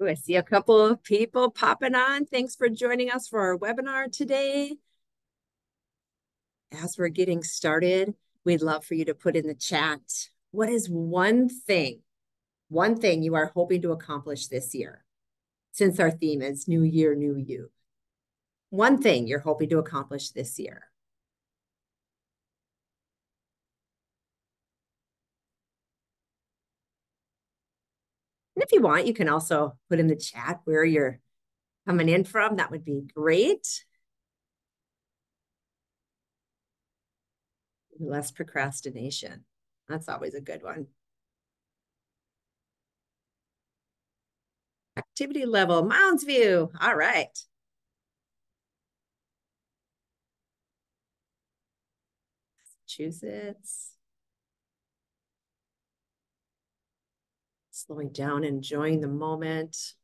Ooh, I see a couple of people popping on. Thanks for joining us for our webinar today. As we're getting started, we'd love for you to put in the chat, what is one thing you are hoping to accomplish this year? Since our theme is New Year, New You. One thing you're hoping to accomplish this year. And if you want, you can also put in the chat where you're coming in from. That would be great. Less procrastination. That's always a good one. Activity level, Mounds View. All right. Massachusetts. Slowing down, enjoying the moment.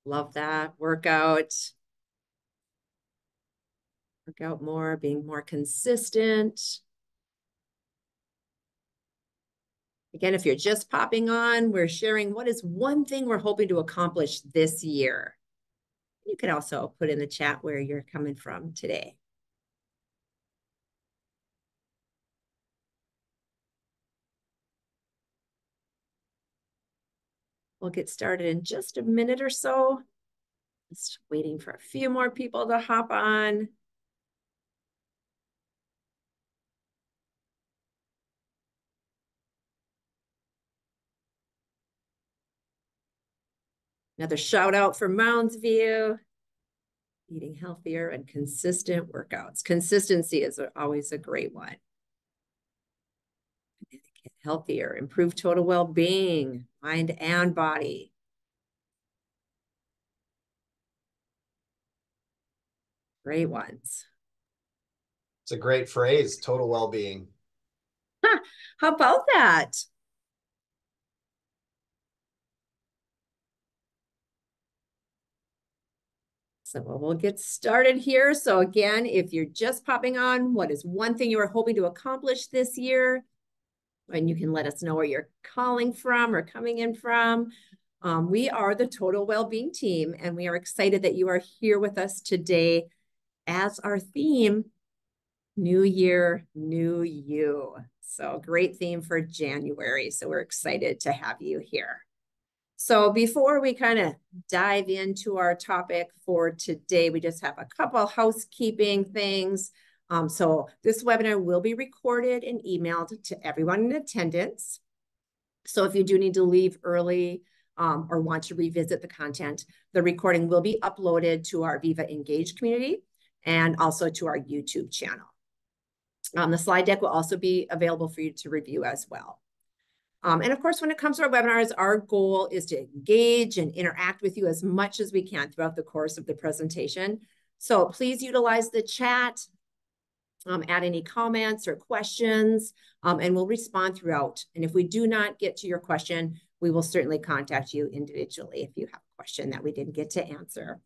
Love that. Workout more, being more consistent. Again, if you're just popping on, we're sharing what is one thing we're hoping to accomplish this year. You can also put in the chat where you're coming from today. We'll get started in just a minute or so. Just waiting for a few more people to hop on. Another shout out for Mounds View. Eating healthier and consistent workouts. Consistency is always a great one. Get healthier, improve total well-being, mind and body. Great ones. It's a great phrase, total well-being. Huh, how about that? So we'll get started here. So again, if you're just popping on, what is one thing you are hoping to accomplish this year? And you can let us know where you're calling from or coming in from. We are the Total Wellbeing Team, and we are excited that you are here with us today as our theme, New Year, New You. So great theme for January. So we're excited to have you here. So before we kind of dive into our topic for today, we just have a couple housekeeping things. So this webinar will be recorded and emailed to everyone in attendance. So if you do need to leave early or want to revisit the content, the recording will be uploaded to our Viva Engage community and also to our YouTube channel. The slide deck will also be available for you to review as well. And of course, when it comes to our webinars, our goal is to engage and interact with you as much as we can throughout the course of the presentation. So please utilize the chat, add any comments or questions, and we'll respond throughout. And if we do not get to your question, we will certainly contact you individually if you have a question that we didn't get to answer.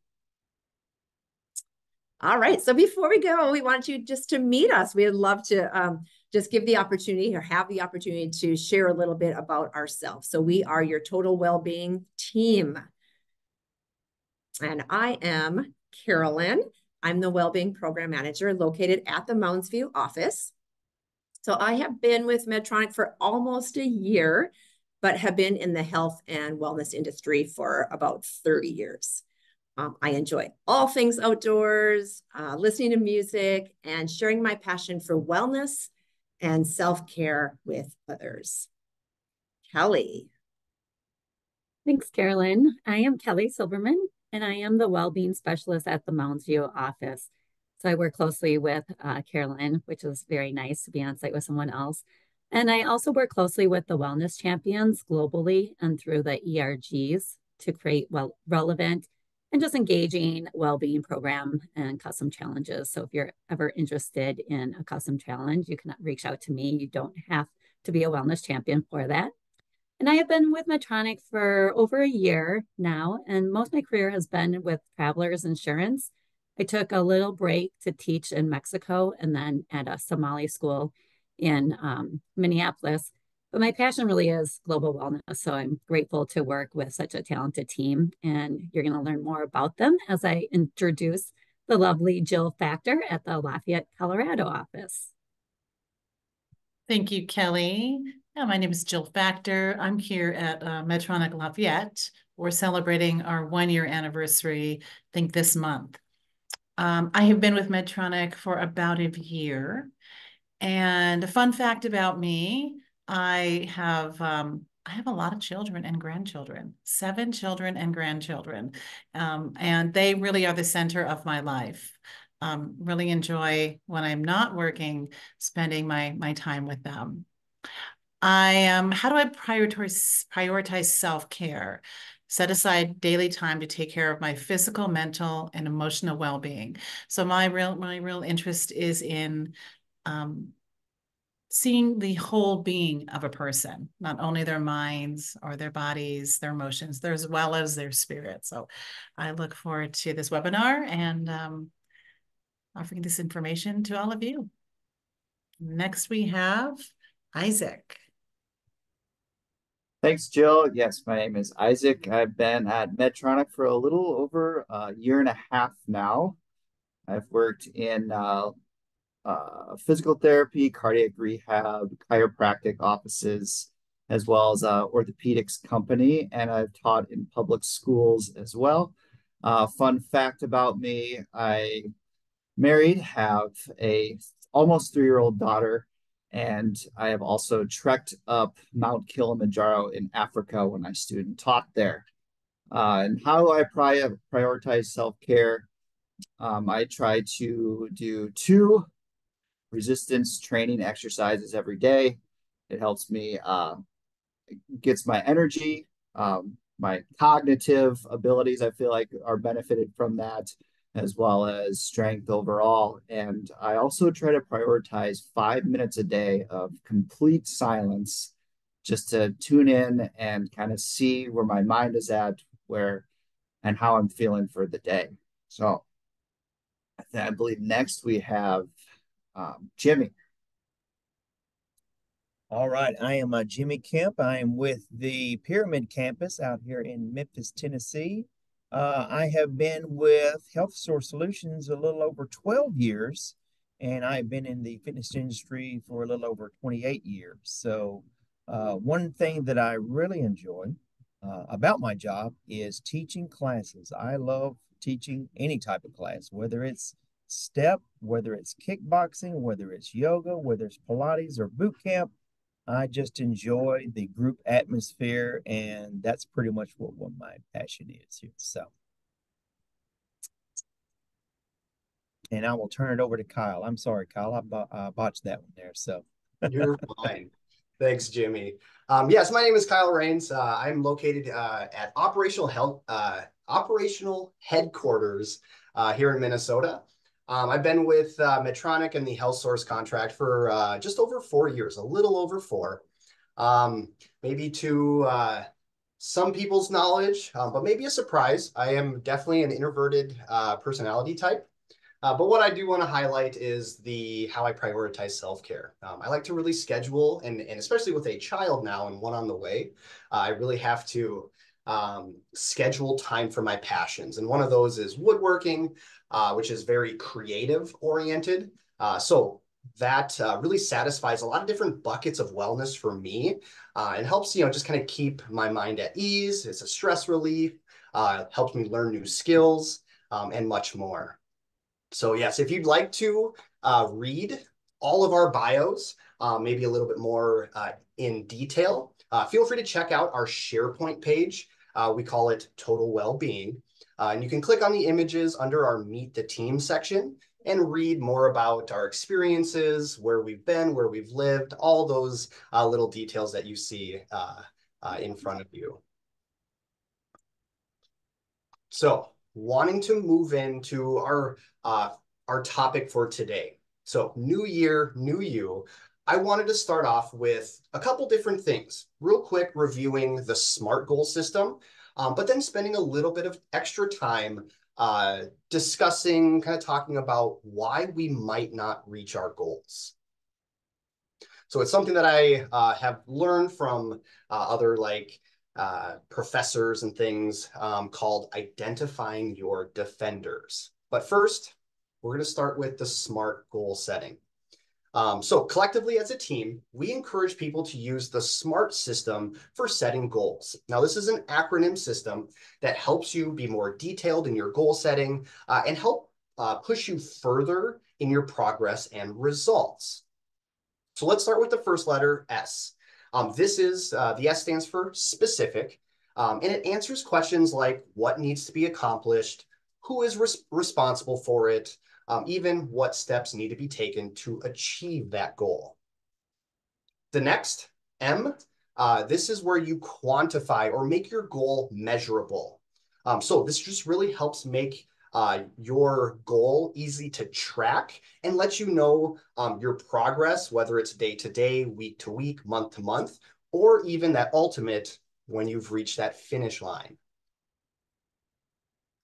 All right, so before we go, we want you just to meet us. We'd love to just give the opportunity or have the opportunity to share a little bit about ourselves. So we are your Total Wellbeing Team. And I am Carolyn. I'm the Wellbeing Program Manager located at the Mounds View office. So I have been with Medtronic for almost a year, but have been in the health and wellness industry for about 30 years. I enjoy all things outdoors, listening to music, and sharing my passion for wellness and self-care with others. Kelly. Thanks, Carolyn. I am Kelly Silverman, and I am the Wellbeing Specialist at the Mounds View office. So I work closely with Carolyn, which is very nice to be on site with someone else. And I also work closely with the wellness champions globally and through the ERGs to create relevant and just engaging well-being program and custom challenges. So if you're ever interested in a custom challenge, you can reach out to me. You don't have to be a wellness champion for that. And I have been with Medtronic for over a year now, and most of my career has been with Travelers Insurance. I took a little break to teach in Mexico and then at a Somali school in Minneapolis. But my passion really is global wellness. So I'm grateful to work with such a talented team. And you're going to learn more about them as I introduce the lovely Jill Factor at the Lafayette, Colorado office. Thank you, Kelly. Yeah, my name is Jill Factor. I'm here at Medtronic Lafayette. We're celebrating our 1-year anniversary, I think this month. I have been with Medtronic for about a year. And a fun fact about me, I have a lot of children and grandchildren, 7 children and grandchildren. And they really are the center of my life. Really enjoy when I'm not working, spending my time with them. How do I prioritize self-care? Set aside daily time to take care of my physical, mental, and emotional well-being. So my real interest is in seeing the whole being of a person, not only their minds or their bodies, their emotions, as well as their spirit. So I look forward to this webinar and offering this information to all of you. Next, we have Isaac. Thanks, Jill. Yes, my name is Isaac. I've been at Medtronic for a little over a year and a half now. I've worked in physical therapy, cardiac rehab, chiropractic offices, as well as orthopedics company, and I've taught in public schools as well. Fun fact about me, I married, have a almost 3-year-old daughter, and I have also trekked up Mount Kilimanjaro in Africa when I student taught there. And how do I prioritize self-care? I try to do 2 resistance training exercises every day. It helps me, gets my energy, my cognitive abilities, I feel like, are benefited from that, as well as strength overall. And I also try to prioritize 5 minutes a day of complete silence, just to tune in and kind of see where my mind is at, and how I'm feeling for the day. So I believe next we have Jimmy. All right, I am Jimmy Kemp. I am with the Pyramid Campus out here in Memphis, Tennessee. I have been with Health Source Solutions a little over 12 years, and I've been in the fitness industry for a little over 28 years. So one thing that I really enjoy about my job is teaching classes. I love teaching any type of class, whether it's step, whether it's kickboxing, whether it's yoga, whether it's Pilates or boot camp. I just enjoy the group atmosphere, and that's pretty much what my passion is here. So, and I will turn it over to Kyle. I'm sorry, Kyle, I botched that one there. So You're fine. Thanks, Jimmy. Yes, my name is Kyle Rains. I'm located at operational headquarters here in Minnesota. I've been with Medtronic and the Health Source contract for just over 4 years, a little over 4. Maybe to some people's knowledge, but maybe a surprise. I am definitely an introverted personality type. But what I do want to highlight is how I prioritize self-care. I like to really schedule, and especially with a child now and one on the way, I really have to schedule time for my passions. And one of those is woodworking, which is very creative oriented. So that really satisfies a lot of different buckets of wellness for me, and helps, just kind of keep my mind at ease. It's a stress relief, helps me learn new skills, and much more. So yes, if you'd like to read all of our bios, maybe a little bit more in detail, feel free to check out our SharePoint page. We call it Total Wellbeing. And you can click on the images under our Meet the Team section and read more about our experiences, where we've been, where we've lived, all those little details that you see in front of you. So, wanting to move into our topic for today. So, new year, new you. I wanted to start off with a couple different things. Real quick, reviewing the SMART goal system, but then spending a little bit of extra time discussing, kind of talking about why we might not reach our goals. So it's something that I have learned from other professors and things called identifying your defenders. But first, we're going to start with the SMART goal setting. So collectively as a team, we encourage people to use the SMART system for setting goals. Now, this is an acronym system that helps you be more detailed in your goal setting and help push you further in your progress and results. So let's start with the first letter, S. This is, the S stands for specific, and it answers questions like what needs to be accomplished, who is responsible for it, even what steps need to be taken to achieve that goal. The next, M, this is where you quantify or make your goal measurable. So this just really helps make your goal easy to track and let you know your progress, whether it's day to day, week to week, month to month, or even that ultimate when you've reached that finish line.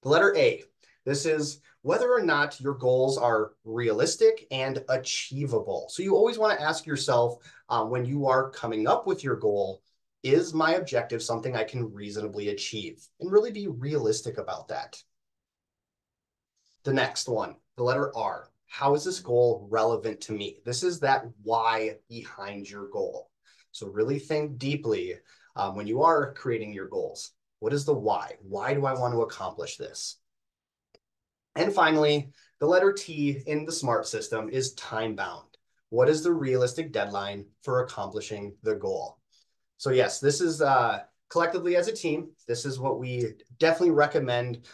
The letter A, this is whether or not your goals are realistic and achievable. So you always want to ask yourself when you are coming up with your goal, is my objective something I can reasonably achieve? And really be realistic about that. The next one, the letter R. How is this goal relevant to me? This is that why behind your goal. So really think deeply when you are creating your goals. What is the why? Why do I want to accomplish this? And finally, the letter T in the SMART system is time bound. What is the realistic deadline for accomplishing the goal? So yes, this is collectively as a team, this is what we definitely recommend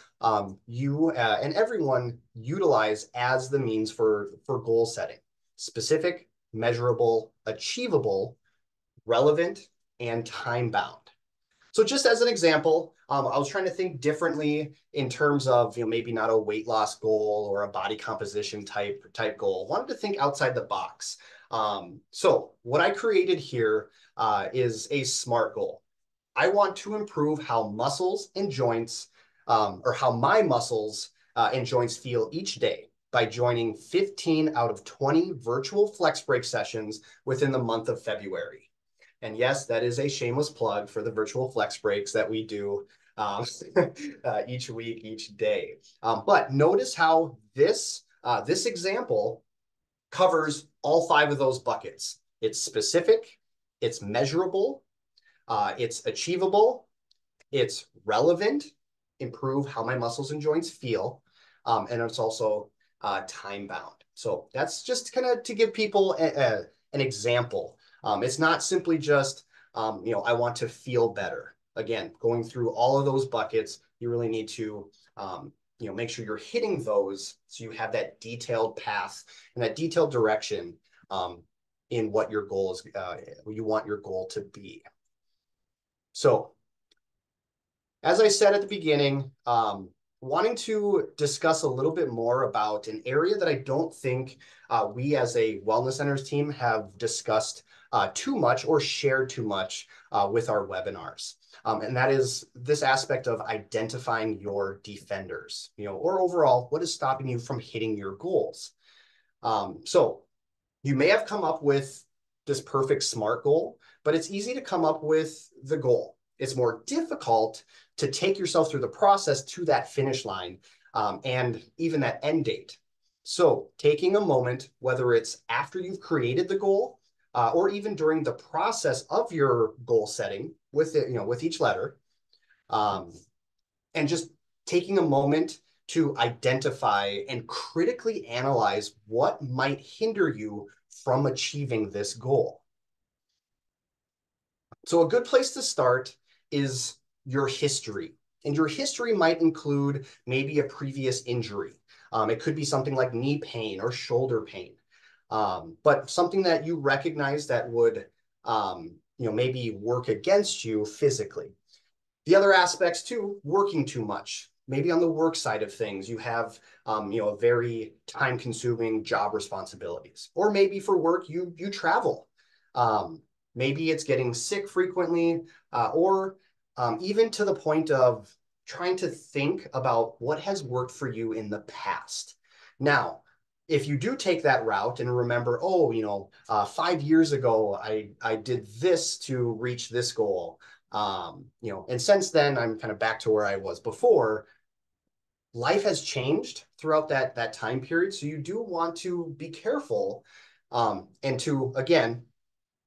you and everyone utilize as the means for goal setting. Specific, measurable, achievable, relevant, and time bound. So just as an example, I was trying to think differently in terms of, maybe not a weight loss goal or a body composition type goal. I wanted to think outside the box. So what I created here is a SMART goal. I want to improve how muscles and joints, or how my muscles and joints feel each day by joining 15 out of 20 virtual flex break sessions within the month of February. And yes, that is a shameless plug for the virtual flex breaks that we do each week, each day. But notice how this example covers all 5 of those buckets. It's specific, it's measurable, it's achievable, it's relevant, improve how my muscles and joints feel, and it's also time bound. So that's just kind of to give people an example. It's not simply just, I want to feel better. Again, going through all of those buckets, you really need to, make sure you're hitting those so you have that detailed path and that detailed direction in what your goal is, you want your goal to be. So, as I said at the beginning, wanting to discuss a little bit more about an area that I don't think we as a Wellness Centers team have discussed too much or shared too much with our webinars. And that is this aspect of identifying your defenders, or overall, what is stopping you from hitting your goals? So you may have come up with this perfect SMART goal, but it's easy to come up with the goal. It's more difficult to take yourself through the process to that finish line and even that end date. So taking a moment, whether it's after you've created the goal or even during the process of your goal setting with it, with each letter, and just taking a moment to identify and critically analyze what might hinder you from achieving this goal. So a good place to start is your history. And your history might include maybe a previous injury. It could be something like knee pain or shoulder pain, but something that you recognize that would, maybe work against you physically. The other aspects too, working too much. Maybe on the work side of things, you have, a very time-consuming job responsibilities. Or maybe for work, you travel. Maybe it's getting sick frequently, or even to the point of trying to think about what has worked for you in the past. Now, if you do take that route and remember, oh, 5 years ago, I did this to reach this goal. And since then, I'm kind of back to where I was before. Life has changed throughout that time period. So you do want to be careful and to, again,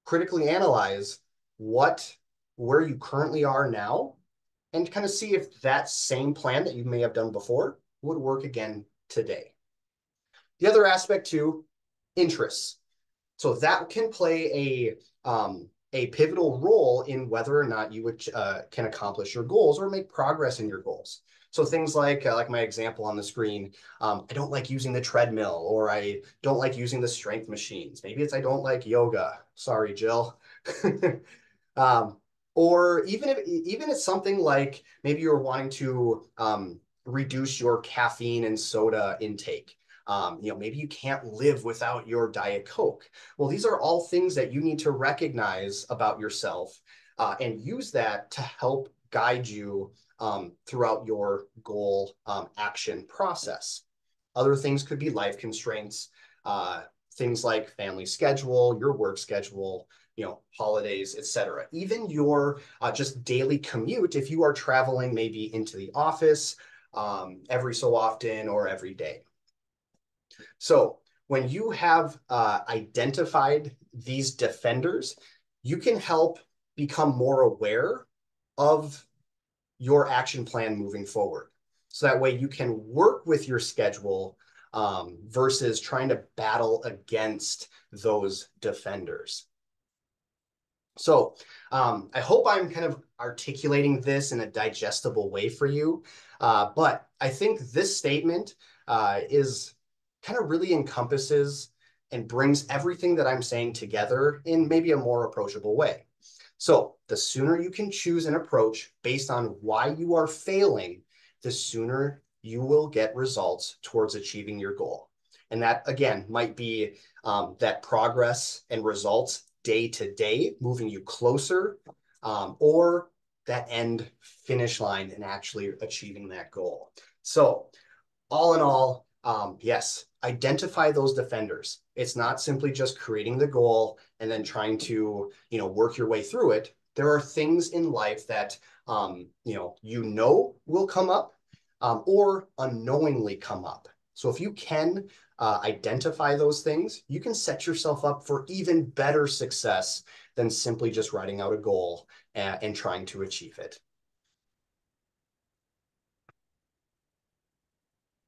critically analyze where you currently are now and kind of see if that same plan that you may have done before would work again today. The other aspect too, interests. So that can play a pivotal role in whether or not you can accomplish your goals or make progress in your goals. So things like my example on the screen, I don't like using the treadmill, or I don't like using the strength machines. Maybe it's I don't like yoga. Sorry, Jill. Or even it's something like maybe you're wanting to reduce your caffeine and soda intake. Maybe you can't live without your Diet Coke. Well, these are all things that you need to recognize about yourself and use that to help guide you throughout your goal action process. Other things could be life constraints, things like family schedule, your work schedule, holidays, etc. Even your just daily commute, if you are traveling maybe into the office every so often or every day. So when you have identified these defenders, you can help become more aware of your action plan moving forward. So that way you can work with your schedule versus trying to battle against those defenders. So I hope I'm kind of articulating this in a digestible way for you. But I think this statement is kind of really encompasses and brings everything that I'm saying together in maybe a more approachable way. So the sooner you can choose an approach based on why you are failing, the sooner you will get results towards achieving your goal. And that, again, might be that progress and results day to day, moving you closer, or that end finish line and actually achieving that goal. So all in all, yes, identify those defenders. It's not simply just creating the goal and then trying to, work your way through it. There are things in life that, will come up or unknowingly come up. So if you can identify those things, you can set yourself up for even better success than simply just writing out a goal and trying to achieve it.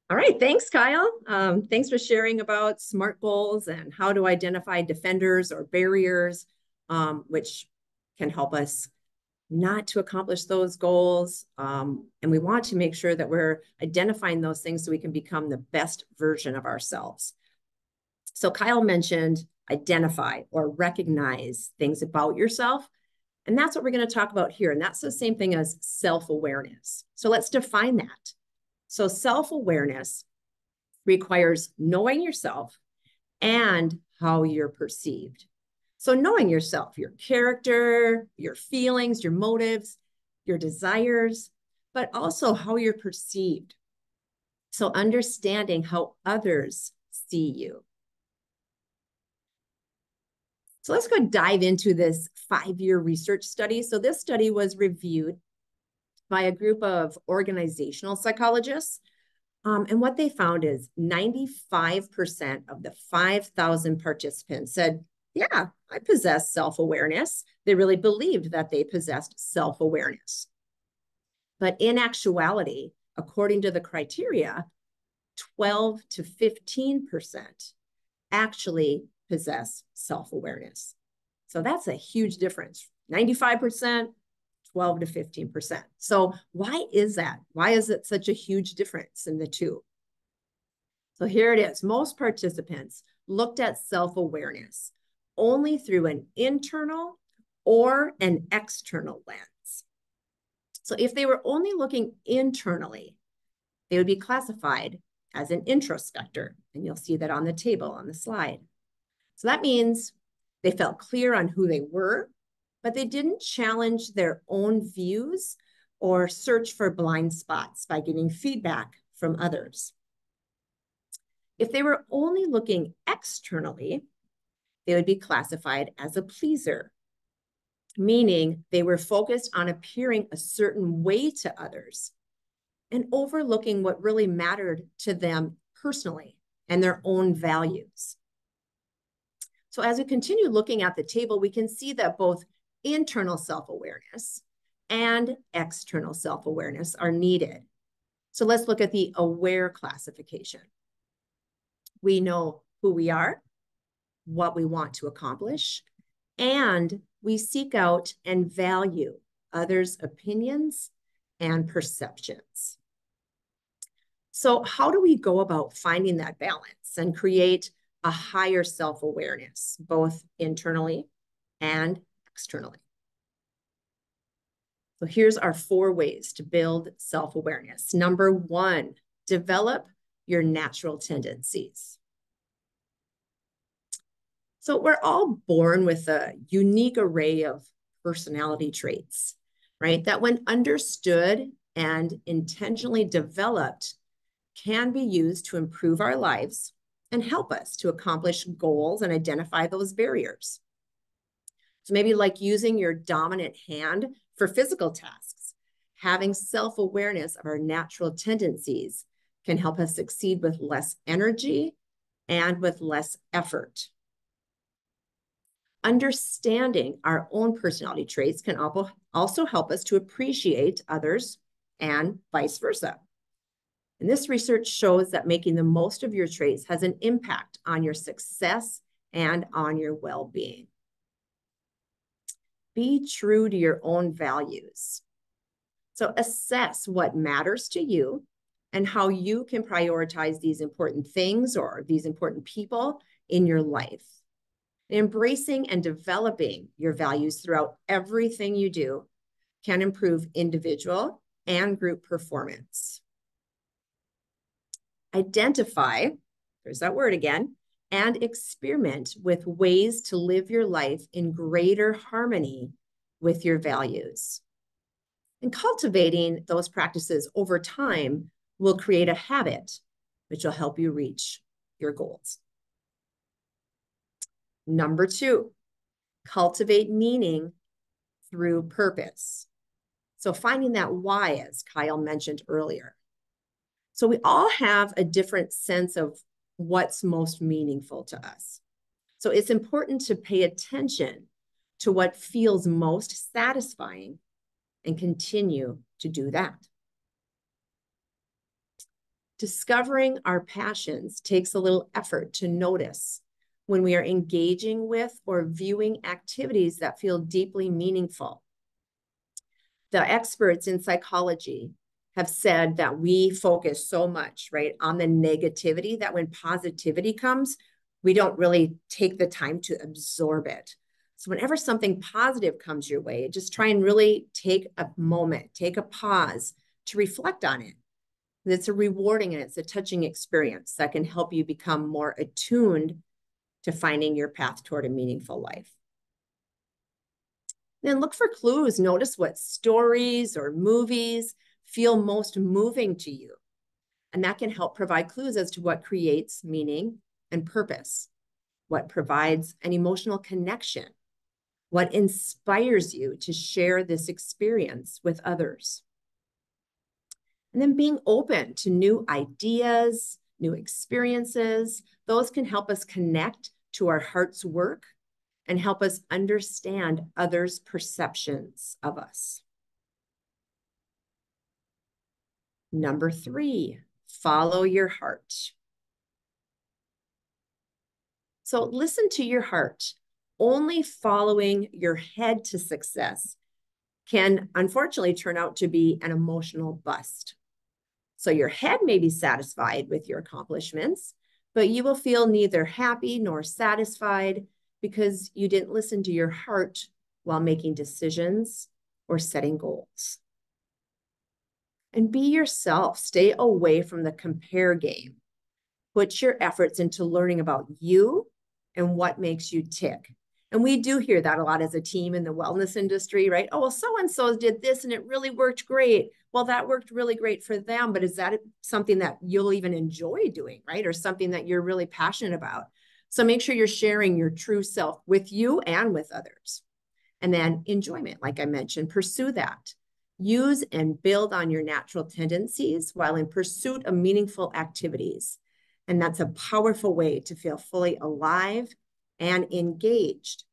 All right, thanks, Kyle. Thanks for sharing about SMART goals and how to identify defenders or barriers, which can help us not to accomplish those goals. And we want to make sure that we're identifying those things so we can become the best version of ourselves. So Kyle mentioned identify or recognize things about yourself. And that's what we're going to talk about here. And that's the same thing as self-awareness. So let's define that. So self-awareness requires knowing yourself and how you're perceived. So knowing yourself, your character, your feelings, your motives, your desires, but also how you're perceived. So understanding how others see you. So let's go dive into this 5-year research study. So this study was reviewed by a group of organizational psychologists. And what they found is 95% of the 5,000 participants said, yeah, I possess self-awareness. They really believed that they possessed self-awareness. But in actuality, according to the criteria, 12 to 15% actually possess self-awareness. So that's a huge difference. 95%, 12 to 15%. So why is that? Why is it such a huge difference in the two? So here it is. Most participants looked at self-awareness only through an internal or an external lens. So if they were only looking internally, they would be classified as an introspector. And you'll see that on the table on the slide. So that means they felt clear on who they were, but they didn't challenge their own views or search for blind spots by getting feedback from others. If they were only looking externally, they would be classified as a pleaser, meaning they were focused on appearing a certain way to others and overlooking what really mattered to them personally and their own values. So as we continue looking at the table, we can see that both internal self-awareness and external self-awareness are needed. So let's look at the aware classification. We know who we are, what we want to accomplish, and we seek out and value others' opinions and perceptions. So how do we go about finding that balance and create a higher self-awareness, both internally and externally? So here's our 4 ways to build self-awareness. Number 1, develop your natural tendencies. So we're all born with a unique array of personality traits, right? That when understood and intentionally developed, can be used to improve our lives and help us to accomplish goals and identify those barriers. So maybe like using your dominant hand for physical tasks, having self-awareness of our natural tendencies can help us succeed with less energy and with less effort. Understanding our own personality traits can also help us to appreciate others and vice versa. And this research shows that making the most of your traits has an impact on your success and on your well-being. Be true to your own values. So assess what matters to you and how you can prioritize these important things or these important people in your life. Embracing and developing your values throughout everything you do can improve individual and group performance. Identify, there's that word again, and experiment with ways to live your life in greater harmony with your values. And cultivating those practices over time will create a habit which will help you reach your goals. Number 2, cultivate meaning through purpose. So finding that why, as Kyle mentioned earlier. So we all have a different sense of what's most meaningful to us. So it's important to pay attention to what feels most satisfying and continue to do that. Discovering our passions takes a little effort to notice when we are engaging with or viewing activities that feel deeply meaningful. The experts in psychology have said that we focus so much, right, on the negativity that when positivity comes, we don't really take the time to absorb it. So whenever something positive comes your way, just try and really take a moment, take a pause to reflect on it. It's a rewarding and it's a touching experience that can help you become more attuned to finding your path toward a meaningful life. Then look for clues. Notice what stories or movies feel most moving to you. And that can help provide clues as to what creates meaning and purpose, what provides an emotional connection, what inspires you to share this experience with others. And then being open to new ideas, new experiences, those can help us connect to our heart's work and help us understand others' perceptions of us. Number 3, follow your heart. So listen to your heart. Only following your head to success can unfortunately turn out to be an emotional bust. So your head may be satisfied with your accomplishments, but you will feel neither happy nor satisfied because you didn't listen to your heart while making decisions or setting goals. And be yourself. Stay away from the compare game. Put your efforts into learning about you and what makes you tick. And we do hear that a lot as a team in the wellness industry, right? Oh, well, so-and-so did this and it really worked great. Well, that worked really great for them, but is that something that you'll even enjoy doing, right? Or something that you're really passionate about? So make sure you're sharing your true self with you and with others. And then enjoyment, like I mentioned, pursue that. Use and build on your natural tendencies while in pursuit of meaningful activities. And that's a powerful way to feel fully alive and engaged.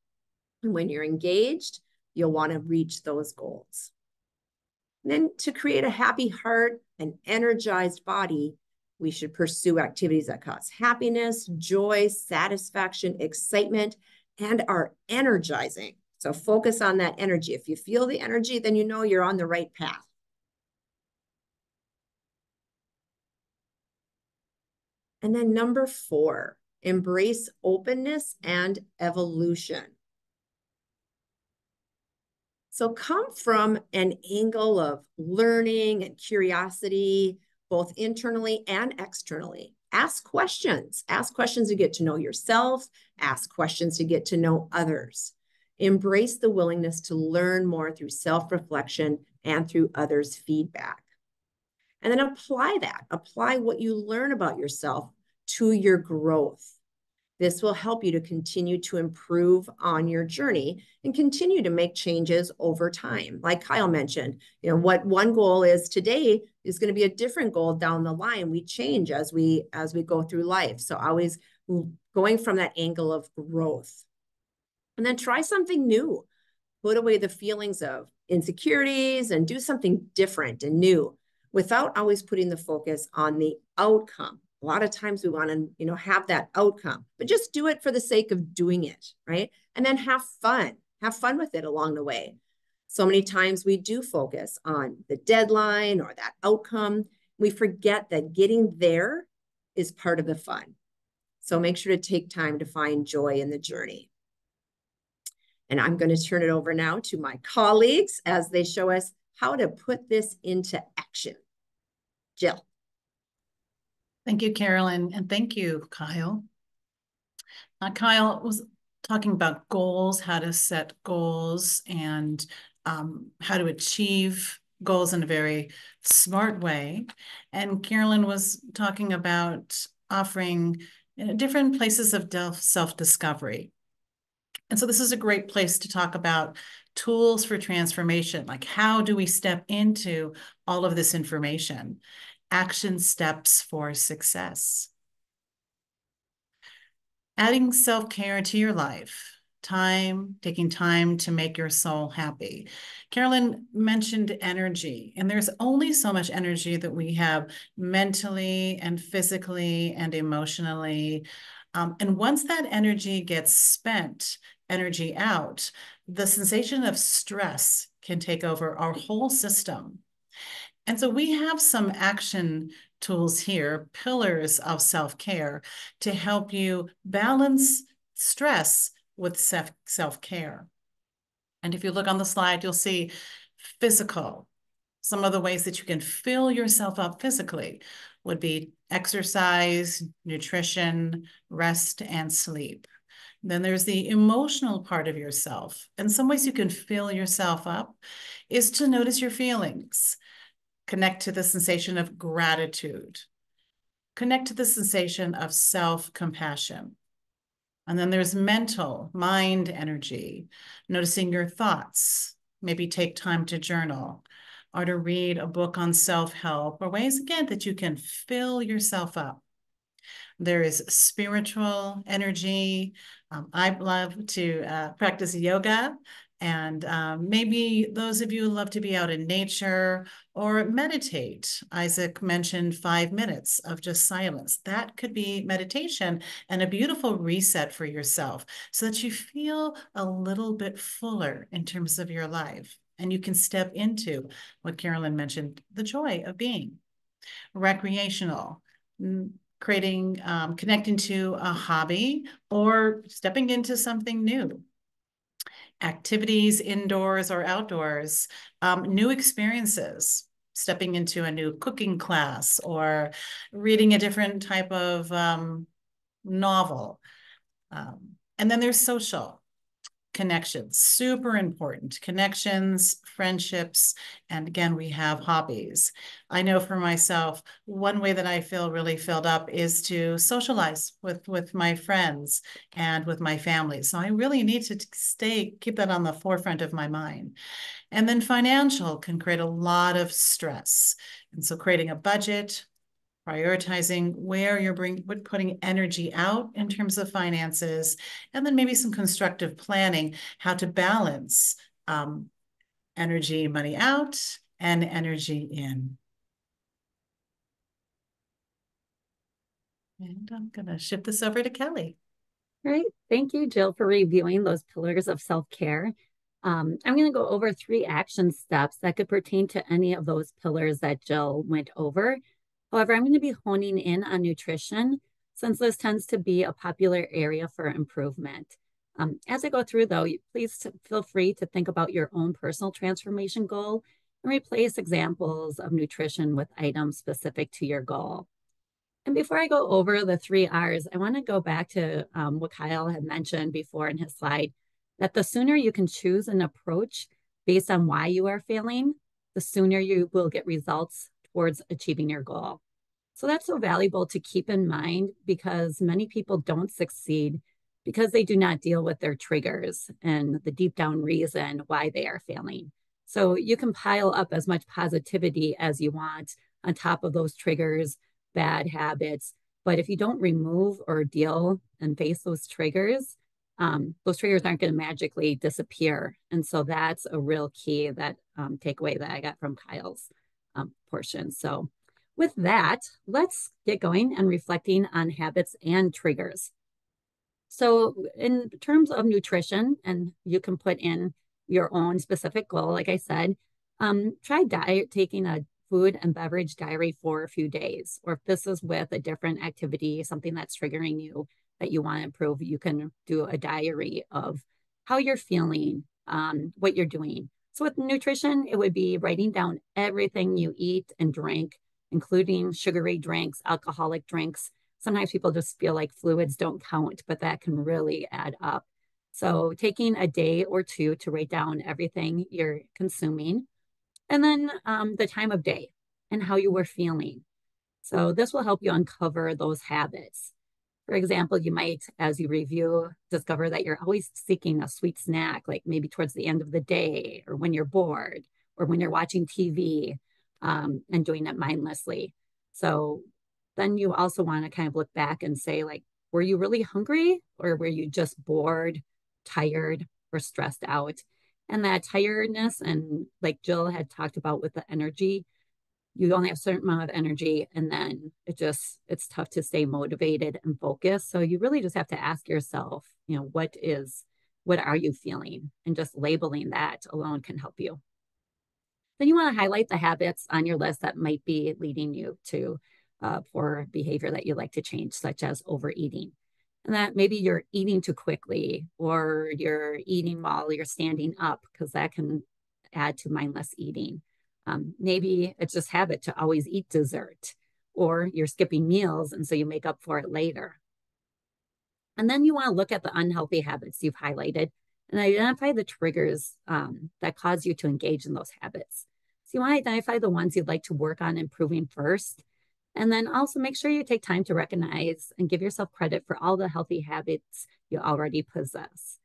And when you're engaged, you'll want to reach those goals. And then to create a happy heart and energized body, we should pursue activities that cause happiness, joy, satisfaction, excitement, and are energizing. So focus on that energy. If you feel the energy, then you know you're on the right path. And then number 4, embrace openness and evolution. So come from an angle of learning and curiosity, both internally and externally. Ask questions. Ask questions to get to know yourself. Ask questions to get to know others. Embrace the willingness to learn more through self-reflection and through others' feedback. And then apply that. Apply what you learn about yourself to your growth. This will help you to continue to improve on your journey and continue to make changes over time. Like Kyle mentioned, what one goal is today is going to be a different goal down the line. We change as we go through life. So always going from that angle of growth. And then try something new. Put away the feelings of insecurities and do something different and new without always putting the focus on the outcome. A lot of times we want to, have that outcome, but just do it for the sake of doing it, right? And then have fun with it along the way. So many times we do focus on the deadline or that outcome. We forget that getting there is part of the fun. So make sure to take time to find joy in the journey. And I'm going to turn it over now to my colleagues as they show us how to put this into action. Jill. Thank you, Carolyn, and thank you, Kyle. Kyle was talking about goals, how to set goals, and how to achieve goals in a very smart way. And Carolyn was talking about offering different places of self-discovery. And so this is a great place to talk about tools for transformation, like how do we step into all of this information? Action steps for success. Adding self-care to your life, taking time to make your soul happy. Carolyn mentioned energy, and there's only so much energy that we have mentally and physically and emotionally. And once that energy gets spent, energy out, the sensation of stress can take over our whole system. And so we have some action tools here, pillars of self-care, to help you balance stress with self-care. And if you look on the slide, you'll see physical. Some of the ways that you can fill yourself up physically would be exercise, nutrition, rest, and sleep. Then there's the emotional part of yourself. And some ways you can fill yourself up is to notice your feelings. Connect to the sensation of gratitude. Connect to the sensation of self-compassion. And then there's mental, mind energy, noticing your thoughts. Maybe take time to journal or to read a book on self-help, or ways, again, that you can fill yourself up. There is spiritual energy. I love to practice yoga. And maybe those of you who love to be out in nature or meditate. Isaac mentioned 5 minutes of just silence. That could be meditation and a beautiful reset for yourself so that you feel a little bit fuller in terms of your life. And you can step into what Carolyn mentioned, the joy of being. Recreational, connecting to a hobby or stepping into something new. Activities indoors or outdoors, new experiences, stepping into a new cooking class or reading a different type of novel. And then there's social. connections, super important. Connections, friendships, and again, we have hobbies. I know for myself, one way that I feel really filled up is to socialize with my friends and with my family. So I really need to keep that on the forefront of my mind. And then financial can create a lot of stress. And so creating a budget, prioritizing where you're putting energy out in terms of finances, and then maybe some constructive planning, how to balance energy, money out, and energy in. And I'm going to shift this over to Kelly. Great. Thank you, Jill, for reviewing those pillars of self-care. I'm going to go over 3 action steps that could pertain to any of those pillars that Jill went over. However, I'm going to be honing in on nutrition since this tends to be a popular area for improvement. As I go through, though, please feel free to think about your own personal transformation goal and replace examples of nutrition with items specific to your goal. And before I go over the 3 R's, I want to go back to what Kyle had mentioned before in his slide, that the sooner you can choose an approach based on why you are failing, the sooner you will get results towards achieving your goal. So that's so valuable to keep in mind because many people don't succeed because they do not deal with their triggers and the deep down reason why they are failing. So you can pile up as much positivity as you want on top of those triggers, bad habits. But if you don't remove or deal and face those triggers aren't going to magically disappear. And so that's a real key, that takeaway that I got from Kyle's portion. So with that, let's get going and reflecting on habits and triggers. So in terms of nutrition, and you can put in your own specific goal, like I said, try taking a food and beverage diary for a few days, or if this is with a different activity, something that's triggering you that you want to improve, you can do a diary of how you're feeling, what you're doing. So with nutrition, it would be writing down everything you eat and drink, including sugary drinks, alcoholic drinks. Sometimes people just feel like fluids don't count, but that can really add up. So taking a day or 2 to write down everything you're consuming, and then the time of day and how you were feeling. So this will help you uncover those habits. For example, you might, as you review, discover that you're always seeking a sweet snack, like maybe towards the end of the day, or when you're bored, or when you're watching TV, and doing it mindlessly. So then you also want to kind of look back and say, like, were you really hungry, or were you just bored, tired, or stressed out? And that tiredness, and like Jill had talked about with the energy, you only have a certain amount of energy, and then it's tough to stay motivated and focused. So you really just have to ask yourself, what are you feeling? And just labeling that alone can help you. Then you want to highlight the habits on your list that might be leading you to poor behavior that you like to change, such as overeating. And that maybe you're eating too quickly, or you're eating while you're standing up, because that can add to mindless eating. Maybe it's just habit to always eat dessert, or you're skipping meals and so you make up for it later. And then you want to look at the unhealthy habits you've highlighted and identify the triggers that cause you to engage in those habits. So you want to identify the ones you'd like to work on improving first. And then also make sure you take time to recognize and give yourself credit for all the healthy habits you already possess.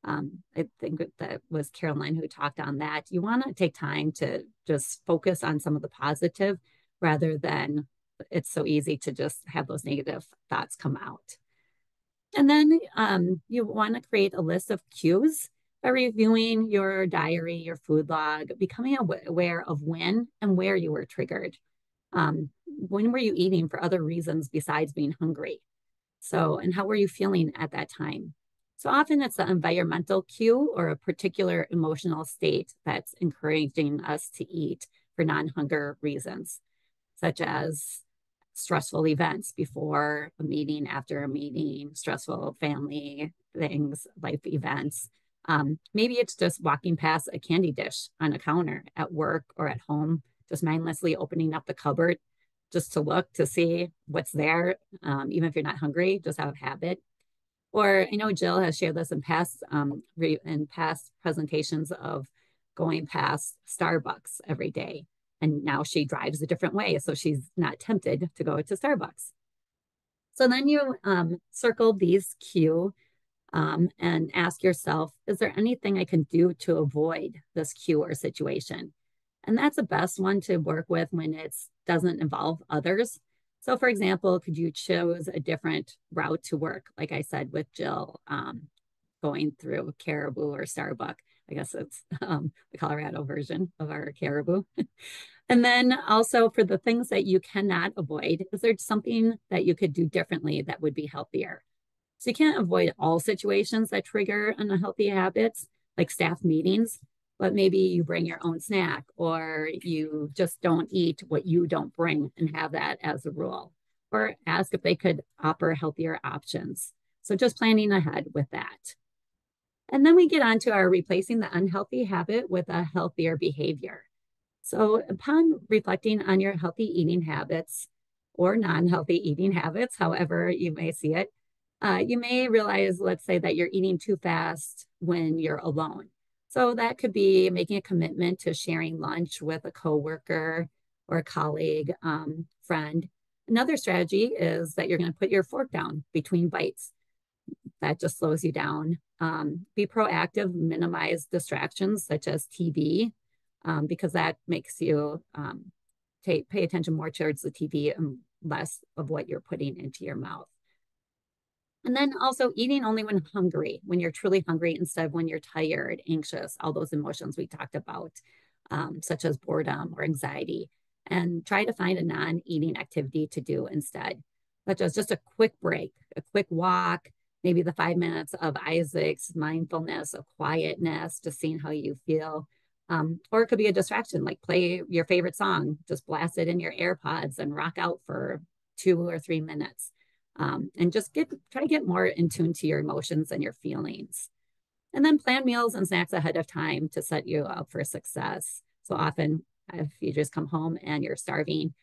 I think that was Caroline who talked on that. You want to take time to just focus on some of the positive rather than it's so easy to just have those negative thoughts come out. And then you want to create a list of cues by reviewing your diary, your food log, becoming aware of when and where you were triggered. When were you eating for other reasons besides being hungry? So, and how were you feeling at that time? So often it's the environmental cue or a particular emotional state that's encouraging us to eat for non-hunger reasons, such as stressful events before a meeting, after a meeting, stressful family things, life events. Maybe it's just walking past a candy dish on a counter at work or at home, just mindlessly opening up the cupboard just to look to see what's there, even if you're not hungry, just out of habit. Or I know Jill has shared this in past presentations of going past Starbucks every day. And now she drives a different way, so she's not tempted to go to Starbucks. So then you circle these cue and ask yourself, is there anything I can do to avoid this cue or situation? And that's the best one to work with when it doesn't involve others. So for example, could you choose a different route to work? Like I said, with Jill, going through Caribou or Starbucks. I guess it's the Colorado version of our Caribou. And then also for the things that you cannot avoid, is there something that you could do differently that would be healthier? So you can't avoid all situations that trigger unhealthy habits, like staff meetings, but maybe you bring your own snack, or you just don't eat what you don't bring and have that as a rule, or ask if they could offer healthier options. So just planning ahead with that. And then we get on to our replacing the unhealthy habit with a healthier behavior. So upon reflecting on your healthy eating habits or non-healthy eating habits, however you may see it, you may realize, let's say, that you're eating too fast when you're alone. So that could be making a commitment to sharing lunch with a coworker or a colleague, friend. Another strategy is that you're going to put your fork down between bites. That just slows you down. Be proactive, minimize distractions such as TV, because that makes you pay attention more towards the TV and less of what you're putting into your mouth. And then also eating only when hungry, when you're truly hungry instead of when you're tired, anxious, all those emotions we talked about, such as boredom or anxiety. And try to find a non-eating activity to do instead, such as just a quick break, a quick walk, maybe the 5 minutes of Isaac's mindfulness, of quietness, just seeing how you feel. Or it could be a distraction, like play your favorite song, just blast it in your AirPods and rock out for 2 or 3 minutes. And just try to get more in tune to your emotions and your feelings. And then plan meals and snacks ahead of time to set you up for success. So often, if you just come home and you're starving,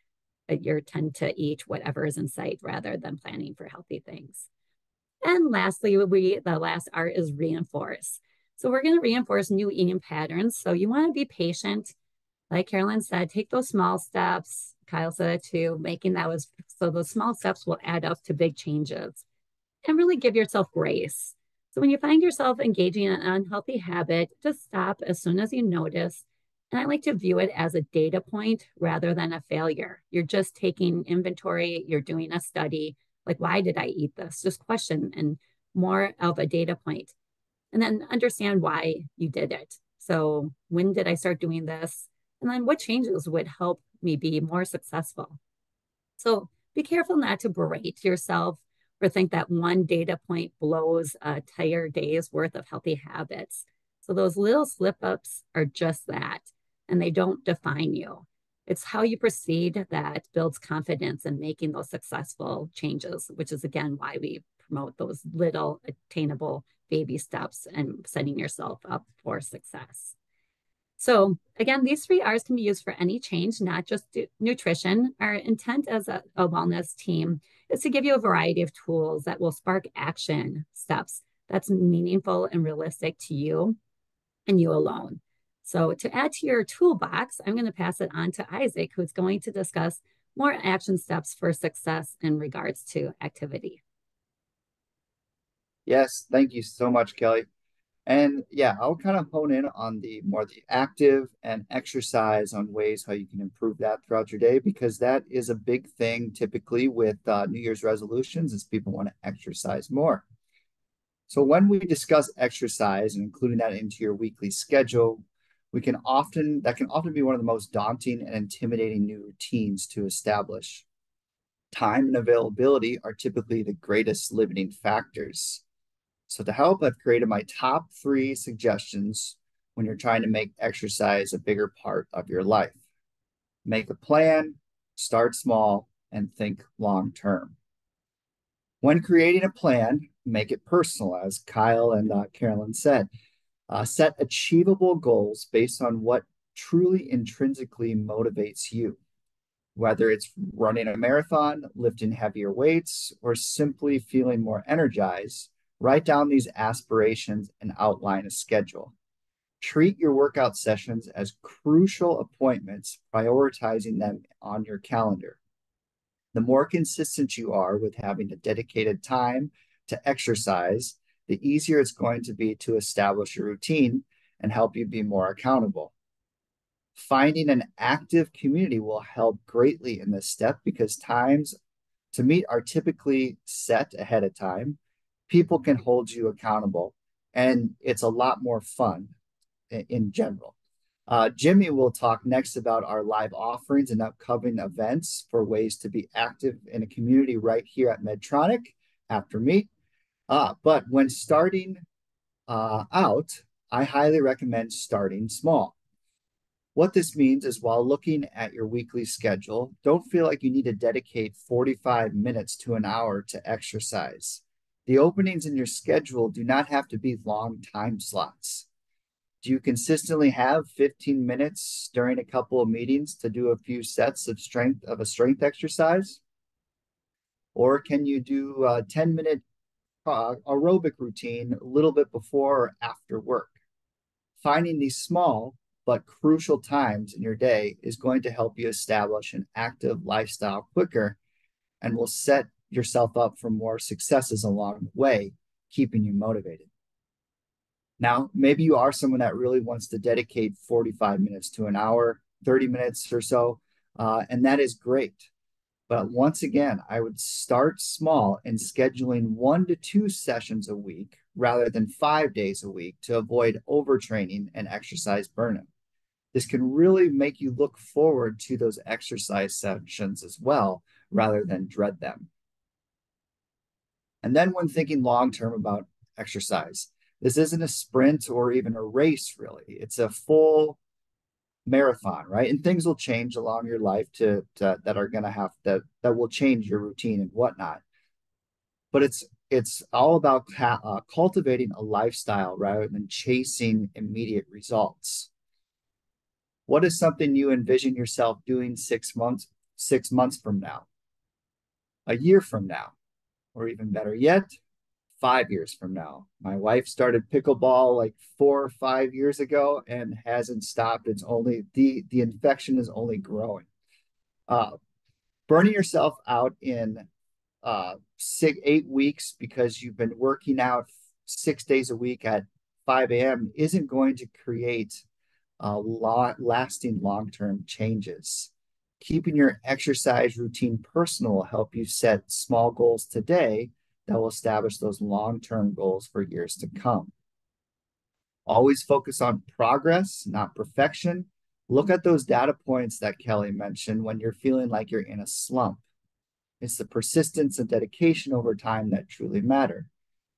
you tend to eat whatever is in sight rather than planning for healthy things. And lastly, the last art is reinforce. So we're going to reinforce new eating patterns. So you want to be patient. Like Carolyn said, take those small steps. Kyle said it too, making that was, so those small steps will add up to big changes. And really give yourself grace. So when you find yourself engaging in an unhealthy habit, just stop as soon as you notice. And I like to view it as a data point rather than a failure. You're just taking inventory, you're doing a study, like, why did I eat this? Just question, and more of a data point. And then understand why you did it. So when did I start doing this? And then what changes would help me be more successful? So be careful not to berate yourself or think that one data point blows a entire day's worth of healthy habits. So those little slip-ups are just that, and they don't define you. It's how you proceed that builds confidence in making those successful changes, which is, again, why we promote those little attainable baby steps and setting yourself up for success. So again, these 3 R's can be used for any change, not just nutrition. Our intent as a wellness team is to give you a variety of tools that will spark action steps that's meaningful and realistic to you and you alone. So to add to your toolbox, I'm going to pass it on to Isaac, who's going to discuss more action steps for success in regards to activity. Yes, thank you so much, Kelly. And yeah, I'll kind of hone in on the active and exercise, on ways how you can improve that throughout your day, because that is a big thing typically with New Year's resolutions, is people want to exercise more. So when we discuss exercise and including that into your weekly schedule, that can often be one of the most daunting and intimidating new routines to establish. Time and availability are typically the greatest limiting factors. So to help, I've created my top 3 suggestions when you're trying to make exercise a bigger part of your life. Make a plan, start small, and think long term. When creating a plan, make it personal, as Kyle and Carolyn said. Set achievable goals based on what truly intrinsically motivates you, whether it's running a marathon, lifting heavier weights, or simply feeling more energized. Write down these aspirations and outline a schedule. Treat your workout sessions as crucial appointments, prioritizing them on your calendar. The more consistent you are with having a dedicated time to exercise, the easier it's going to be to establish a routine and help you be more accountable. Finding an active community will help greatly in this step because times to meet are typically set ahead of time. People can hold you accountable, and it's a lot more fun in general. Jimmy will talk next about our live offerings and upcoming events for ways to be active in a community right here at Medtronic after me. But when starting out, I highly recommend starting small. What this means is while looking at your weekly schedule, don't feel like you need to dedicate 45 minutes to an hour to exercise. The openings in your schedule do not have to be long time slots. Do you consistently have 15 minutes during a couple of meetings to do a few sets of a strength exercise? Or can you do a 10-minute aerobic routine a little bit before or after work? Finding these small but crucial times in your day is going to help you establish an active lifestyle quicker and will set yourself up for more successes along the way, keeping you motivated. Now, maybe you are someone that really wants to dedicate 45 minutes to an hour, 30 minutes or so, and that is great. But once again, I would start small in scheduling 1 to 2 sessions a week rather than 5 days a week to avoid overtraining and exercise burnout. This can really make you look forward to those exercise sessions as well, rather than dread them. And then when thinking long-term about exercise, this isn't a sprint or even a race, really. It's a full marathon, right? And things will change along your life that are going to have that will change your routine and whatnot. But it's all about cultivating a lifestyle rather than chasing immediate results. What is something you envision yourself doing 6 months from now, a year from now, or even better yet, 5 years from now? My wife started pickleball like 4 or 5 years ago and hasn't stopped. It's only the infection is only growing. Burning yourself out in 8 weeks because you've been working out 6 days a week at 5 a.m. isn't going to create lasting long-term changes. Keeping your exercise routine personal will help you set small goals today that will establish those long-term goals for years to come. Always focus on progress, not perfection. Look at those data points that Kelly mentioned when you're feeling like you're in a slump. It's the persistence and dedication over time that truly matter.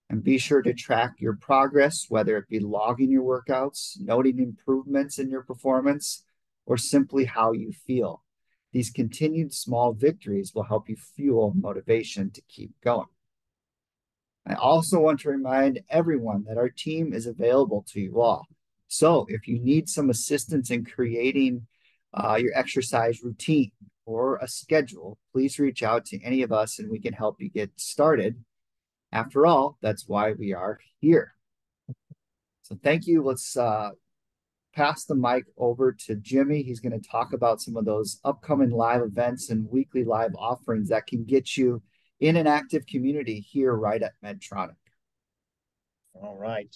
And be sure to track your progress, whether it be logging your workouts, noting improvements in your performance, or simply how you feel. These continued small victories will help you fuel motivation to keep going. I also want to remind everyone that our team is available to you all. So if you need some assistance in creating your exercise routine or a schedule, please reach out to any of us and we can help you get started. After all, that's why we are here. So thank you. Let's pass the mic over to Jimmy. He's going to talk about some of those upcoming live events and weekly live offerings that can get you in an active community here right at Medtronic. All right.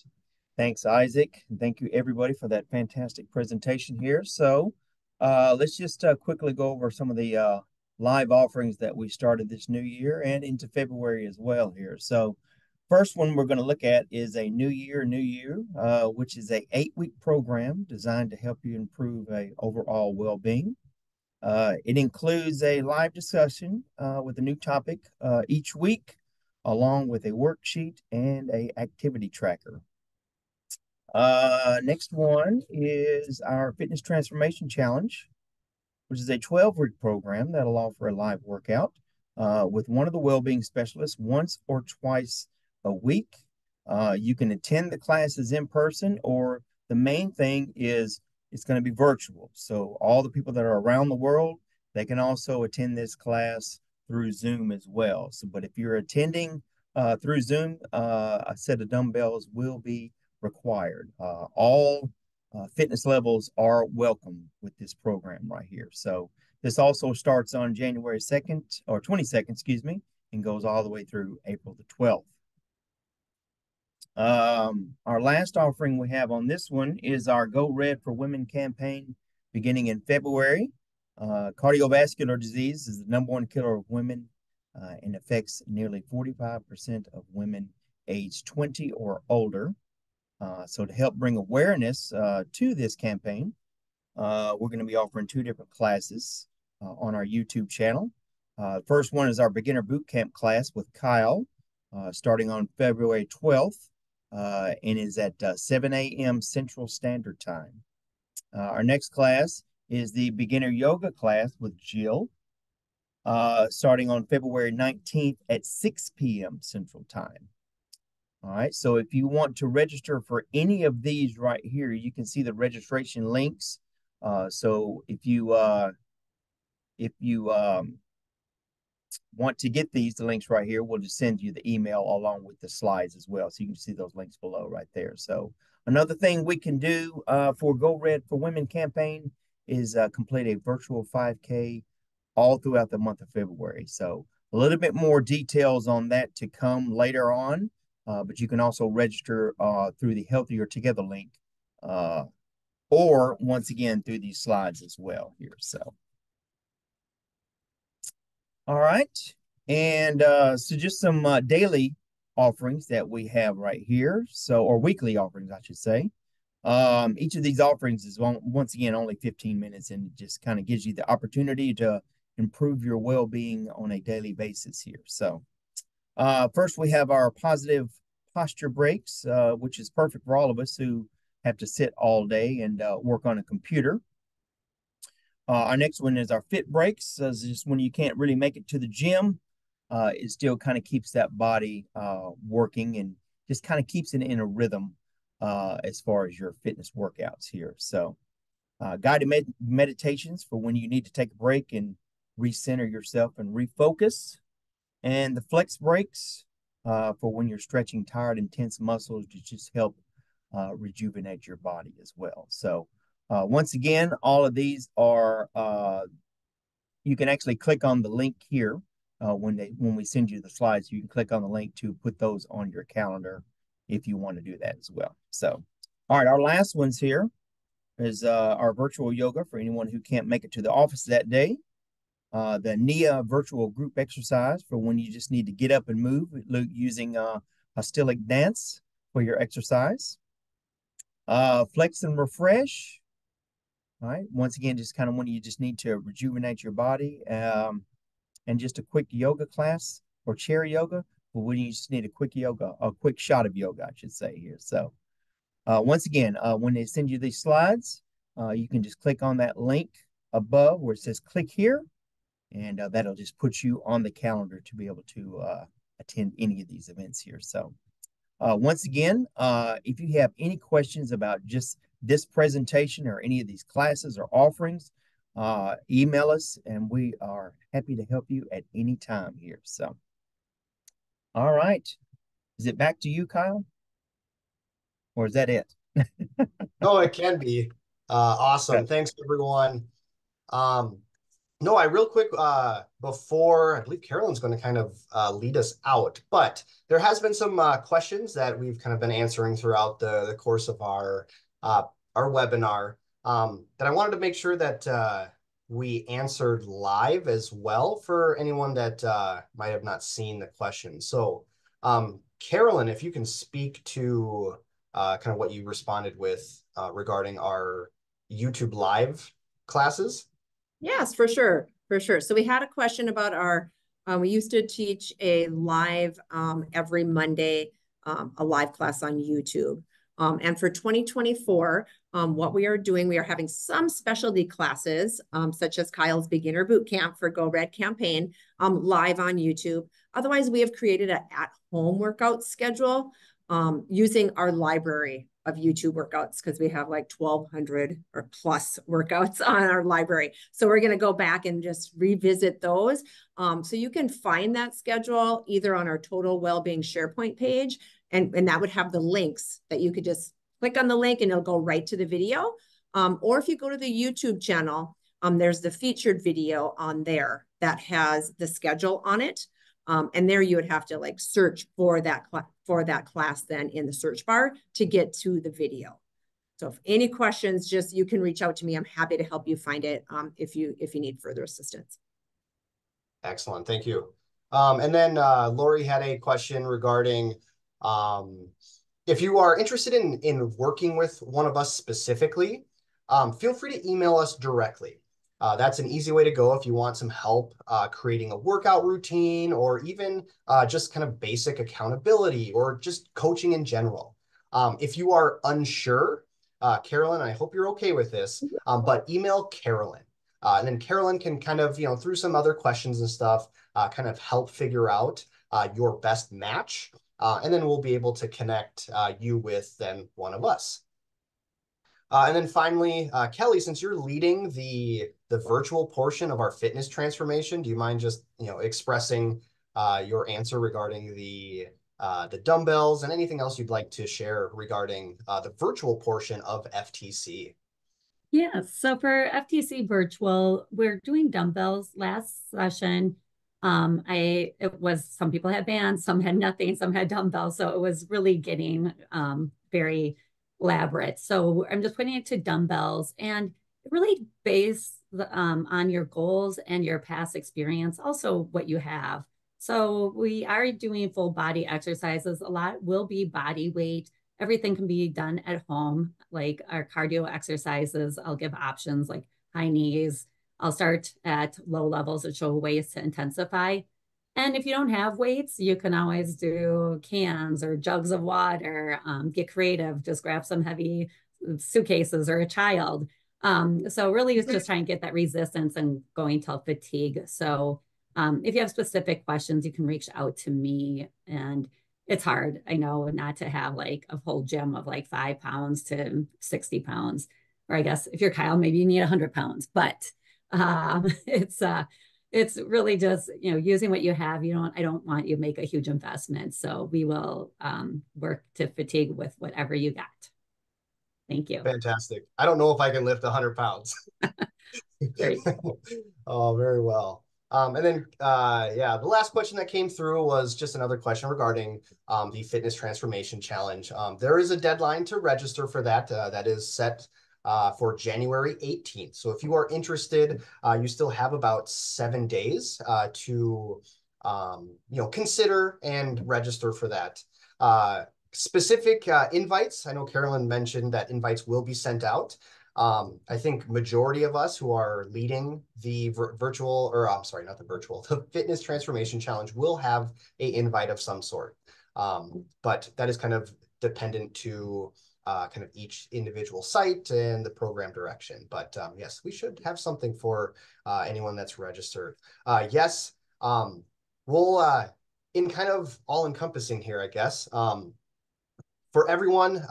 Thanks, Isaac. And thank you, everybody, for that fantastic presentation here. So let's just quickly go over some of the live offerings that we started this new year and into February as well here. So first one we're going to look at is a New Year, which is a 8-week program designed to help you improve overall well-being. It includes a live discussion with a new topic each week, along with a worksheet and a activity tracker. Next one is our Fitness Transformation Challenge, which is a 12-week program that'll offer a live workout with one of the well-being specialists once or twice a week. You can attend the classes in person, or the main thing is it's going to be virtual. So all the people that are around the world, they can also attend this class through Zoom as well. So, but if you're attending through Zoom, a set of dumbbells will be required. All fitness levels are welcome with this program right here. So this also starts on January 2nd or 22nd, excuse me, and goes all the way through April the 12th. Our last offering we have on this one is our Go Red for Women campaign beginning in February. Cardiovascular disease is the #1 killer of women and affects nearly 45% of women aged 20 or older. So to help bring awareness to this campaign, we're going to be offering 2 different classes on our YouTube channel. First one is our beginner boot camp class with Kyle, starting on February 12th, and is at 7 a.m. Central Standard Time. Our next class is the beginner yoga class with Jill, starting on February 19th at 6 p.m. Central Time. All right, so if you want to register for any of these right here, you can see the registration links. So if you want to get the links right here, we'll just send you the email along with the slides as well. So you can see those links below right there. So another thing we can do for Go Red for Women campaign is complete a virtual 5K all throughout the month of February. So a little bit more details on that to come later on, but you can also register through the Healthier Together link, or once again through these slides as well here. So, all right, and so just some daily offerings that we have right here. So, or weekly offerings, I should say. Each of these offerings is once again only 15 minutes, and it just kind of gives you the opportunity to improve your well-being on a daily basis here. So first we have our positive posture breaks, which is perfect for all of us who have to sit all day and work on a computer. Our next one is our fit breaks. This is when you can't really make it to the gym. It still kind of keeps that body working and just kind of keeps it in a rhythm as far as your fitness workouts here. So guided meditations for when you need to take a break and recenter yourself and refocus. And the flex breaks for when you're stretching tired and tense muscles to just help rejuvenate your body as well. So once again, all of these are, you can actually click on the link here when we send you the slides. You can click on the link to put those on your calendar if you want to do that as well. So, all right, our last ones here is our virtual yoga for anyone who can't make it to the office that day. The NIA virtual group exercise for when you just need to get up and move using Hostilic dance for your exercise. Flex and refresh. All right, once again, just kind of when you just need to rejuvenate your body. And just a quick yoga class or chair yoga, but when you just need a quick shot of yoga, I should say here. So once again, when they send you these slides, you can just click on that link above where it says click here, and that'll just put you on the calendar to be able to attend any of these events here. So once again, if you have any questions about just this presentation or any of these classes or offerings, email us and we are happy to help you at any time here. So, all right. Is it back to you, Kyle? Or is that it? No, it can be. Awesome. Okay. Thanks, everyone. No, real quick, before I believe Carolyn's going to kind of lead us out, but there has been some questions that we've kind of been answering throughout the course of our webinar that I wanted to make sure that we answered live as well for anyone that might have not seen the question. So Carolyn, if you can speak to kind of what you responded with regarding our YouTube live classes. Yes, for sure. For sure. So we had a question about our, we used to teach a live every Monday, a live class on YouTube. And for 2024, what we are doing, we are having some specialty classes, such as Kyle's Beginner Boot Camp for Go Red campaign, live on YouTube. Otherwise, we have created an at-home workout schedule using our library YouTube workouts because we have like 1,200 or plus workouts on our library. So we're going to go back and just revisit those. So you can find that schedule either on our Total Wellbeing SharePoint page, and that would have the links that you could just click on the link and it'll go right to the video. Or if you go to the YouTube channel, there's the featured video on there that has the schedule on it. And there you would have to like search for that class then in the search bar to get to the video. So if any questions, just you can reach out to me. I'm happy to help you find it if you need further assistance. Excellent, thank you. And then Lori had a question regarding if you are interested in working with one of us specifically, feel free to email us directly. That's an easy way to go if you want some help creating a workout routine, or even just kind of basic accountability, or just coaching in general. If you are unsure, Carolyn, I hope you're okay with this, but email Carolyn. And then Carolyn can kind of, through some other questions and stuff, kind of help figure out your best match. And then we'll be able to connect you with then one of us. And then finally, Kelly, since you're leading the virtual portion of our fitness transformation, do you mind just expressing your answer regarding the dumbbells and anything else you'd like to share regarding the virtual portion of FTC? Yeah, so for FTC virtual, we're doing dumbbells. Last session, some people had bands, some had nothing, some had dumbbells, so it was really getting very elaborate. So I'm just putting it to dumbbells, and really based on your goals and your past experience, also what you have. So we are doing full body exercises. A lot will be body weight. Everything can be done at home, like our cardio exercises. I'll give options like high knees. I'll start at low levels of show weights to intensify. And if you don't have weights, you can always do cans or jugs of water, get creative, just grab some heavy suitcases or a child. So really it's just trying to get that resistance and going till fatigue. So if you have specific questions, you can reach out to me. And it's hard, I know, not to have like a whole gym of like 5 pounds to 60 pounds. Or I guess if you're Kyle, maybe you need 100 pounds, but it's really just, using what you have. I don't want you to make a huge investment. So we will work to fatigue with whatever you got. Thank you. Fantastic. I don't know if I can lift 100 pounds. Great. Oh, very well. And then, the last question that came through was just another question regarding the Fitness Transformation Challenge. There is a deadline to register for that. That is set for January 18th. So if you are interested, you still have about 7 days to consider and register for that. Specific invites, I know Carolyn mentioned that invites will be sent out. I think majority of us who are leading the the Fitness Transformation Challenge will have an invite of some sort. But that is kind of dependent to kind of each individual site and the program direction. But yes, we should have something for anyone that's registered. Yes, we'll, in kind of all-encompassing here, I guess, for everyone,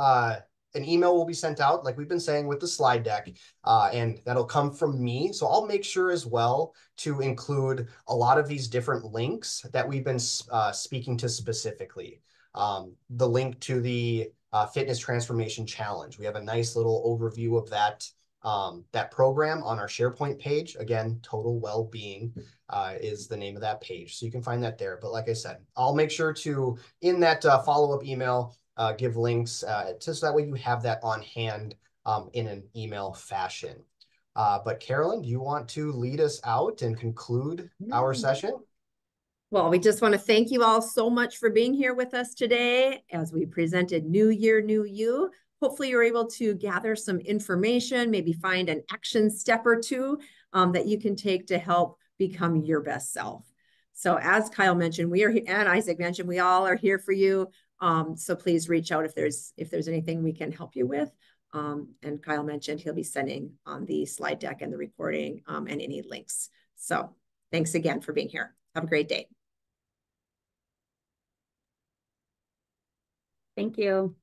an email will be sent out, like we've been saying, with the slide deck, and that'll come from me. So I'll make sure as well to include a lot of these different links that we've been speaking to specifically. The link to the Fitness Transformation Challenge. We have a nice little overview of that program on our SharePoint page. Again, Total Wellbeing is the name of that page. So you can find that there. But like I said, I'll make sure to, in that follow-up email, give links so that way you have that on hand in an email fashion. But Carolyn, do you want to lead us out and conclude our session? Well, we just want to thank you all so much for being here with us today as we presented New Year, New You. Hopefully you're able to gather some information, maybe find an action step or two that you can take to help become your best self. So as Kyle mentioned, and Isaac mentioned, we all are here for you. So please reach out if there's anything we can help you with. And Kyle mentioned he'll be sending on the slide deck and the recording and any links. So thanks again for being here. Have a great day. Thank you.